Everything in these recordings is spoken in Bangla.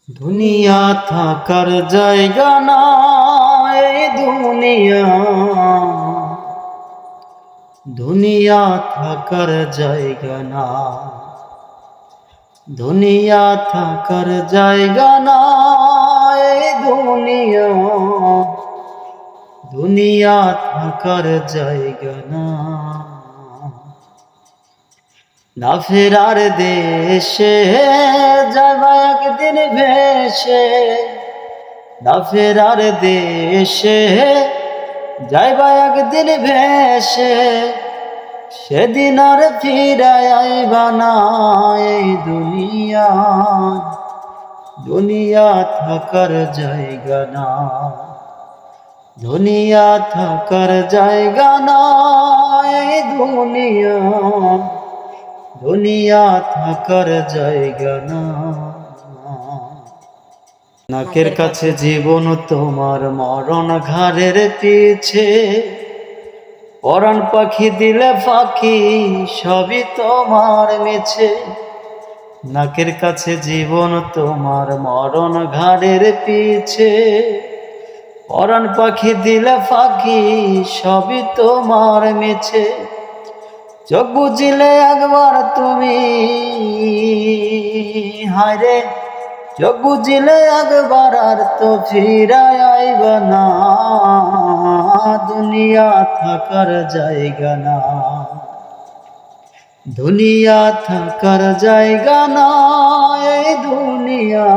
দুনিয়া থাকার জায়গা না, এই দুনিয়া দুনিয়া থাকার জায়গা না, দুনিয়া থাকার জায়গা না, এই দুনিয়া দুনিয়া থাকার জায়গা না। না ফেরার দেশে যাবা একদিন ভেসে, না ফেরার দেশে যাইবা একদিন ভেসে, সেদিন আর ফিরায় আইবা না। এই দুনিয়া দুনিয়া থাকার জায়গা না, দুনিয়া থাকার জায়গা না, এই দুনিয়া দুনিয়া থাকার জায়গা না। নাকের কাছে জীবন তোমার, মরণ ঘাড়ের পিছে, পরাণ পাখি দিলে ফাঁকি, সবই তোমার মিছে। নাকের কাছে জীবন তোমার, মরণ ঘাড়ের পিছে, পরাণ পাখি দিলে ফাঁকি, সবই তোমার মিছে। চোখ বুঝিলে একবার তুমি, হায়রে চোখ বুঝিলে একবার আর তো ফিরায় আইবা না। দুনিয়া থাকার জায়গা না, দুনিয়া থাকার জায়গা না, এই দুনিয়া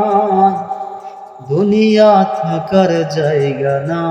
দুনিয়া থাকার জায়গা না।